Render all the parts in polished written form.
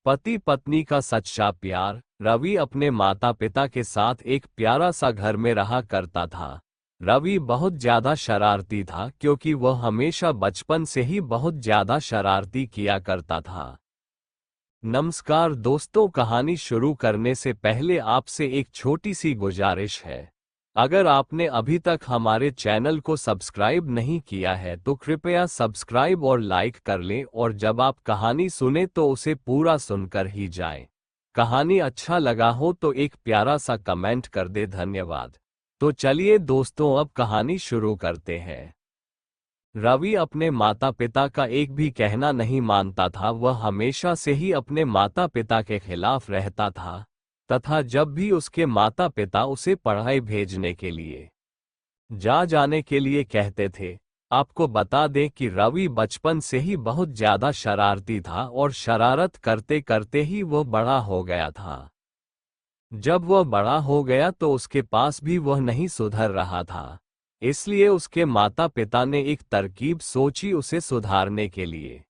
पति पत्नी का सच्चा प्यार। रवि अपने माता पिता के साथ एक प्यारा सा घर में रहा करता था। रवि बहुत ज्यादा शरारती था क्योंकि वह हमेशा बचपन से ही बहुत ज्यादा शरारती किया करता था। नमस्कार दोस्तों, कहानी शुरू करने से पहले आपसे एक छोटी सी गुजारिश है। अगर आपने अभी तक हमारे चैनल को सब्सक्राइब नहीं किया है तो कृपया सब्सक्राइब और लाइक कर लें, और जब आप कहानी सुने तो उसे पूरा सुनकर ही जाएं। कहानी अच्छा लगा हो तो एक प्यारा सा कमेंट कर दे, धन्यवाद। तो चलिए दोस्तों, अब कहानी शुरू करते हैं। रवि अपने माता पिता का एक भी कहना नहीं मानता था। वह हमेशा से ही अपने माता पिता के खिलाफ रहता था, तथा जब भी उसके माता पिता उसे पढ़ाई भेजने के लिए जाने के लिए कहते थे। आपको बता दें कि रवि बचपन से ही बहुत ज्यादा शरारती था और शरारत करते करते ही वह बड़ा हो गया था। जब वह बड़ा हो गया तो उसके पास भी वह नहीं सुधर रहा था, इसलिए उसके माता पिता ने एक तरकीब सोची उसे सुधारने के लिए।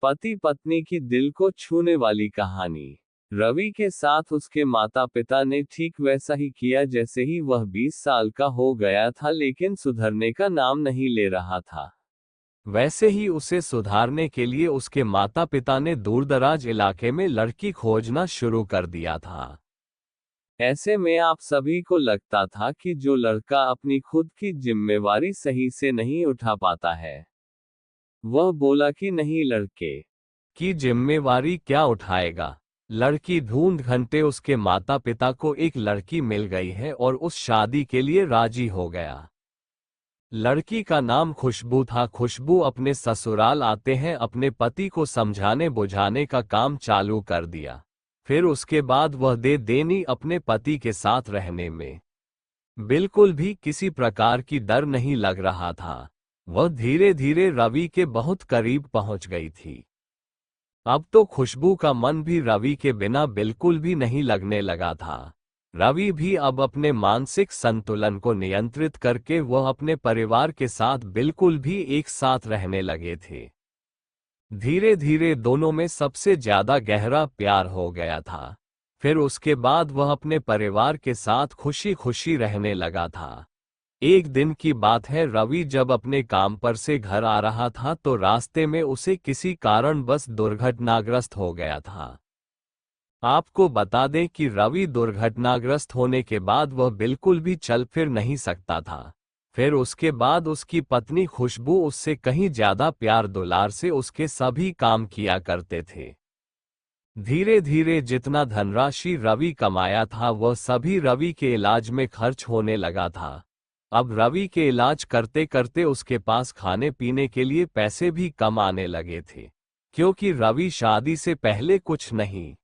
पति पत्नी की दिल को छूने वाली कहानी। रवि के साथ उसके माता पिता ने ठीक वैसा ही किया जैसे ही वह 20 साल का हो गया था, लेकिन सुधरने का नाम नहीं ले रहा था। वैसे ही उसे सुधारने के लिए उसके माता पिता ने दूरदराज इलाके में लड़की खोजना शुरू कर दिया था। ऐसे में आप सभी को लगता था कि जो लड़का अपनी खुद की जिम्मेवारी सही से नहीं उठा पाता है, वह बोला कि नहीं, लड़के की जिम्मेवारी क्या उठाएगा। लड़की ढूंढ घंटे उसके माता पिता को एक लड़की मिल गई है और उस शादी के लिए राजी हो गया। लड़की का नाम खुशबू था। खुशबू अपने ससुराल आते हैं अपने पति को समझाने बुझाने का काम चालू कर दिया। फिर उसके बाद वह दे देनी अपने पति के साथ रहने में बिल्कुल भी किसी प्रकार की डर नहीं लग रहा था। वह धीरे धीरे रवि के बहुत करीब पहुंच गई थी। अब तो खुशबू का मन भी रवि के बिना बिल्कुल भी नहीं लगने लगा था। रवि भी अब अपने मानसिक संतुलन को नियंत्रित करके वह अपने परिवार के साथ बिल्कुल भी एक साथ रहने लगे थे। धीरे धीरे दोनों में सबसे ज्यादा गहरा प्यार हो गया था। फिर उसके बाद वह अपने परिवार के साथ खुशी खुशी रहने लगा था। एक दिन की बात है, रवि जब अपने काम पर से घर आ रहा था तो रास्ते में उसे किसी कारणवश दुर्घटनाग्रस्त हो गया था। आपको बता दें कि रवि दुर्घटनाग्रस्त होने के बाद वह बिल्कुल भी चल फिर नहीं सकता था। फिर उसके बाद उसकी पत्नी खुशबू उससे कहीं ज्यादा प्यार दुलार से उसके सभी काम किया करते थे। धीरे धीरे जितना धनराशि रवि कमाया था वह सभी रवि के इलाज में खर्च होने लगा था। अब रवि के इलाज करते करते उसके पास खाने पीने के लिए पैसे भी कम आने लगे थे, क्योंकि रवि शादी से पहले कुछ नहीं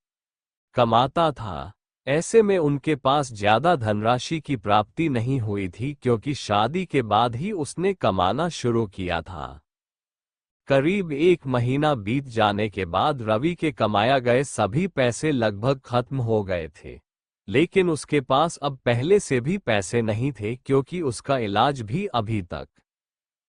कमाता था। ऐसे में उनके पास ज्यादा धनराशि की प्राप्ति नहीं हुई थी, क्योंकि शादी के बाद ही उसने कमाना शुरू किया था। करीब 1 महीना बीत जाने के बाद रवि के कमाया गए सभी पैसे लगभग खत्म हो गए थे, लेकिन उसके पास अब पहले से भी पैसे नहीं थे, क्योंकि उसका इलाज भी अभी तक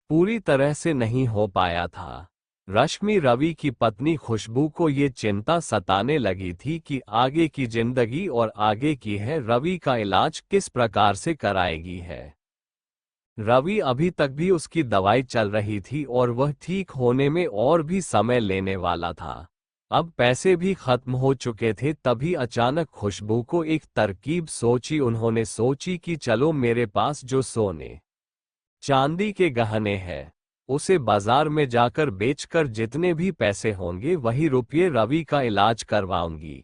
पूरी तरह से नहीं हो पाया था। रश्मि, रवि की पत्नी खुशबू को ये चिंता सताने लगी थी कि आगे की जिंदगी और आगे की है रवि का इलाज किस प्रकार से कराएगी है। रवि अभी तक भी उसकी दवाई चल रही थी और वह ठीक होने में और भी समय लेने वाला था। अब पैसे भी खत्म हो चुके थे। तभी अचानक खुशबू को एक तरकीब सोची। उन्होंने सोची कि चलो, मेरे पास जो सोने चांदी के गहने हैं उसे बाजार में जाकर बेचकर जितने भी पैसे होंगे वही रुपये रवि का इलाज करवाऊंगी।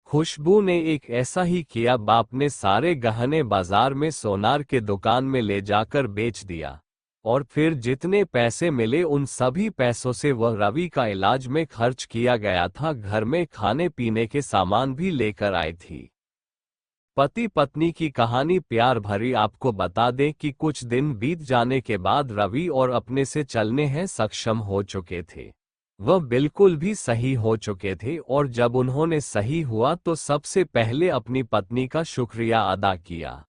खुशबू ने एक ऐसा ही किया। बाप ने सारे गहने बाजार में सोनार के दुकान में ले जाकर बेच दिया, और फिर जितने पैसे मिले उन सभी पैसों से वह रवि का इलाज में खर्च किया गया था। घर में खाने पीने के सामान भी लेकर आई थी। पति पत्नी की कहानी प्यार भरी। आपको बता दें कि कुछ दिन बीत जाने के बाद रवि और अपने से चलने हैं सक्षम हो चुके थे। वह बिल्कुल भी सही हो चुके थे, और जब उन्होंने सही हुआ तो सबसे पहले अपनी पत्नी का शुक्रिया अदा किया।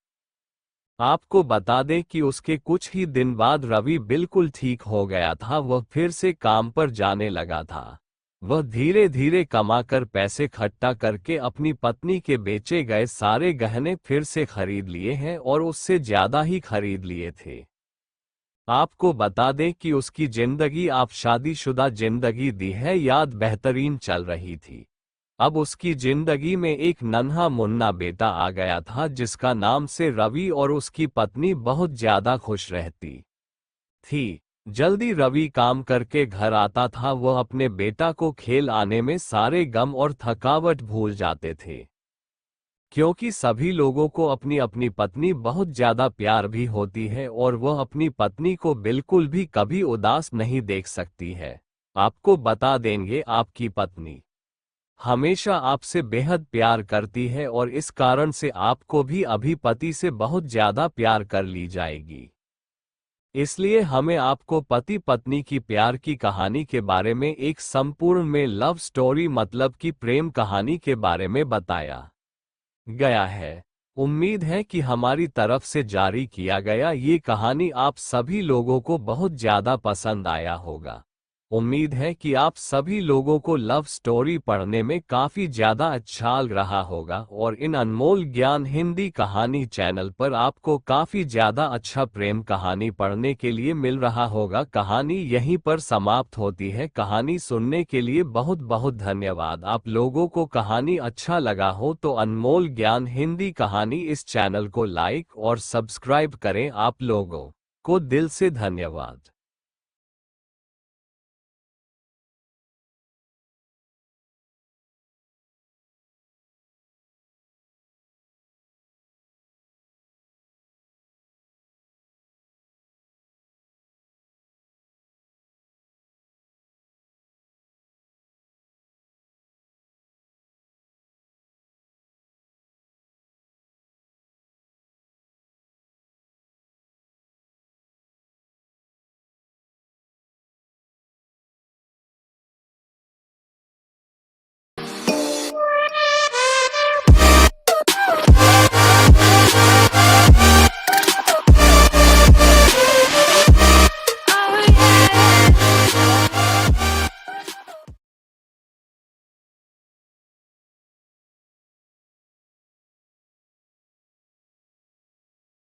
आपको बता दें कि उसके कुछ ही दिन बाद रवि बिल्कुल ठीक हो गया था। वह फिर से काम पर जाने लगा था। वह धीरे धीरे कमाकर पैसे इकट्ठा करके अपनी पत्नी के बेचे गए सारे गहने फिर से खरीद लिए हैं और उससे ज्यादा ही खरीद लिए थे। आपको बता दें कि उसकी जिंदगी आप शादीशुदा जिंदगी दी है याद बेहतरीन चल रही थी। अब उसकी जिंदगी में एक नन्हा मुन्ना बेटा आ गया था जिसका नाम से रवि, और उसकी पत्नी बहुत ज्यादा खुश रहती थी। जल्दी रवि काम करके घर आता था, वह अपने बेटा को खेल आने में सारे गम और थकावट भूल जाते थे, क्योंकि सभी लोगों को अपनी अपनी पत्नी बहुत ज्यादा प्यार भी होती है और वह अपनी पत्नी को बिल्कुल भी कभी उदास नहीं देख सकती है। आपको बता देंगे आपकी पत्नी हमेशा आपसे बेहद प्यार करती है और इस कारण से आपको भी अभी पति से बहुत ज्यादा प्यार कर ली जाएगी। इसलिए हमें आपको पति पत्नी की प्यार की कहानी के बारे में एक संपूर्ण में लव स्टोरी मतलब की प्रेम कहानी के बारे में बताया गया है। उम्मीद है कि हमारी तरफ से जारी किया गया ये कहानी आप सभी लोगों को बहुत ज्यादा पसंद आया होगा। उम्मीद है कि आप सभी लोगों को लव स्टोरी पढ़ने में काफी ज्यादा अच्छा लग रहा होगा और इन अनमोल ज्ञान हिंदी कहानी चैनल पर आपको काफी ज्यादा अच्छा प्रेम कहानी पढ़ने के लिए मिल रहा होगा। कहानी यहीं पर समाप्त होती है। कहानी सुनने के लिए बहुत बहुत धन्यवाद। आप लोगों को कहानी अच्छा लगा हो तो अनमोल ज्ञान हिंदी कहानी इस चैनल को लाइक और सब्सक्राइब करें। आप लोगों को दिल से धन्यवाद।